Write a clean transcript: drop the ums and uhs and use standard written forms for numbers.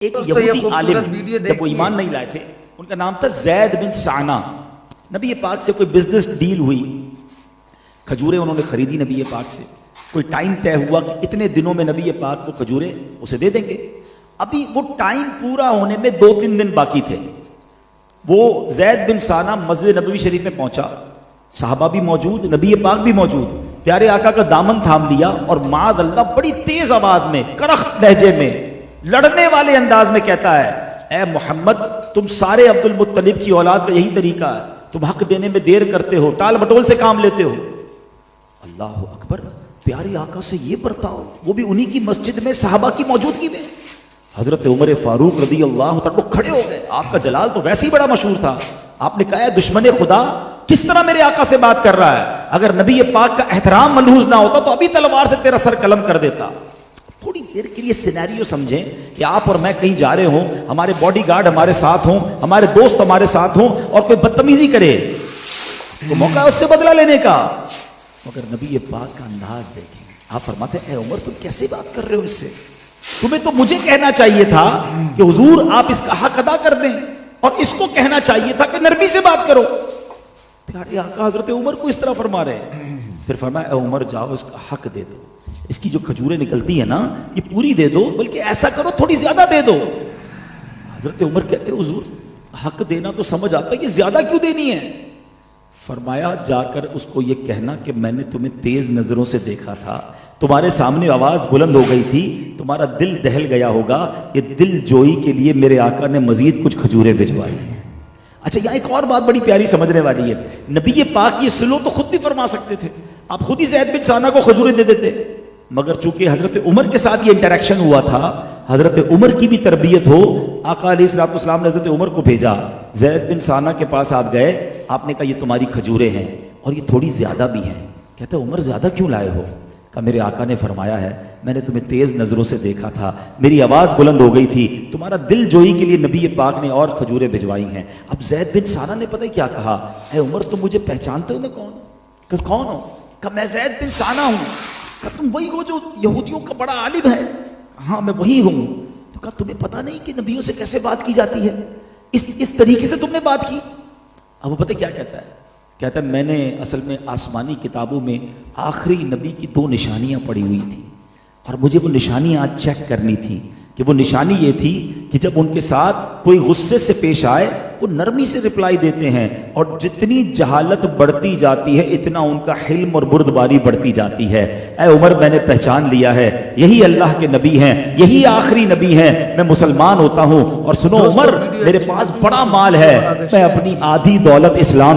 ایک یہودی عالم جب وہ ایمان نہیں لائے تھے، ان کا نام تھا زید بن سعنا. نبی پاک سے کوئی بزنس ڈیل ہوئی، کھجوریں انہوں نے خریدی نبی پاک سے. کوئی ٹائم طے ہوا کہ اتنے دنوں میں نبی پاک کو کھجوریں اسے دے دیں گے. ابھی وہ ٹائم پورا ہونے میں 2-3 دن باقی تھے. وہ زید بن سعنا مسجد نبوی شریف میں پہنچا، صحابہ بھی موجود، نبی پاک بھی موجود. پیارے آقا کا دامن تھام لیا اور معاذ اللہ بڑی تیز آواز میں، کرخت لہجے میں، لڑنے والے انداز میں کہتا ہے، اے محمد، تم سارے عبد المطلب کی اولاد کا یہی طریقہ ہے، تم حق دینے میں دیر کرتے ہو، ٹال بٹول سے کام لیتے ہو. اللہ اکبر، پیارے آقا سے یہ برتاؤ، وہ بھی انہی کی مسجد میں، صحابہ کی موجودگی میں. حضرت عمر فاروق رضی اللہ تعالیٰ کھڑے ہو گئے. آپ کا جلال تو ویسے ہی بڑا مشہور تھا. آپ نے کہا ہے دشمن خدا کس طرح میرے آقا سے بات کر رہا ہے، اگر نبی پاک کا احترام ملحوظ نہ ہوتا تو ابھی تلوار سے تیرا سر قلم کر دیتا. تھوڑی دیر کے لیے سینیریو سمجھیں کہ آپ اور میں کہیں جا رہے ہوں، ہمارے باڈی گارڈ ہمارے ساتھ ہوں، ہمارے دوست ہمارے ساتھ ہوں، اور کوئی بدتمیزی کرے تو موقع ہے اس سے بدلہ لینے کا. مگر نبی پاک کا انداز دیکھیں. آپ فرماتے ہیں، اے عمر تم کیسے بات کر رہے ہو اس سے؟ تمہیں تو مجھے کہنا چاہیے تھا کہ حضور آپ اس کا حق ادا کر دیں، اور اس کو کہنا چاہیے تھا کہ نرمی سے بات کرو. پیارے آقا حضرت عمر کو اس طرح فرما رہے ہیں. پھر فرمایا، اے عمر جاؤ اس کا حق دے دو، اس کی جو کھجوریں نکلتی ہیں نا یہ پوری دے دو، بلکہ ایسا کرو تھوڑی زیادہ دے دو. حضرت عمر کہتے حضور حق دینا تو سمجھ آتا ہے کہ زیادہ کیوں دینی ہے. فرمایا، جا کر اس کو یہ کہنا کہ میں نے تمہیں تیز نظروں سے دیکھا تھا، تمہارے سامنے آواز بلند ہو گئی تھی، تمہارا دل دہل گیا ہوگا، یہ دل جوئی کے لیے میرے آقا نے مزید کچھ کھجوریں بھجوائی ہیں. اچھا، یہاں ایک اور بات بڑی پیاری سمجھنے والی ہے. نبی پاک یہ سلو تو خود بھی فرما سکتے تھے، آپ خود ہی زید بن سعنا کو کھجوریں دے دیتے. مگر چونکہ حضرت عمر کے ساتھ یہ انٹریکشن ہوا تھا، حضرت عمر کی بھی تربیت ہو، آقا علیہ الصلوۃ والسلام نے حضرت عمر کو بھیجا. زید بن سعنا کے پاس آپ گئے، آپ نے کہا یہ تمہاری کھجوریں ہیں اور یہ تھوڑی زیادہ بھی ہیں. کہتے عمر زیادہ کیوں لائے ہو؟ کہا میرے آقا نے فرمایا ہے میں نے تمہیں تیز نظروں سے دیکھا تھا، میری آواز بلند ہو گئی تھی، تمہارا دل جوئی کے لیے نبی پاک نے اور کھجوریں بھجوائی ہیں. اب زید بن سعنا نے پتہ کیا کہا، اے عمر تم مجھے پہچانتے ہو میں کون ہوں؟ کہ کون ہوں؟ کہا میں زید بن سعنا ہوں. کہا تم وہی ہو جو یہودیوں کا بڑا عالم ہے؟ ہاں میں وہی ہوں. تو کہا تمہیں پتہ نہیں کہ نبیوں سے کیسے بات کی جاتی ہے؟ اس طریقے سے تم نے بات کی. اب وہ پتہ کیا کہتا ہے؟ کہتا ہے میں نے اصل میں آسمانی کتابوں میں آخری نبی کی 2 نشانیاں پڑھی ہوئی تھیں، اور مجھے وہ نشانیاں آج چیک کرنی تھی. کہ وہ نشانی یہ تھی کہ جب ان کے ساتھ کوئی غصے سے پیش آئے وہ نرمی سے رپلائی دیتے ہیں، اور جتنی جہالت بڑھتی جاتی ہے اتنا ان کا حلم اور بردباری بڑھتی جاتی ہے. اے عمر میں نے پہچان لیا ہے، یہی اللہ کے نبی ہیں، یہی آخری نبی ہیں، میں مسلمان ہوتا ہوں. اور سنو عمر، میرے پاس بڑا مال ہے، میں اپنی آدھی دولت اسلام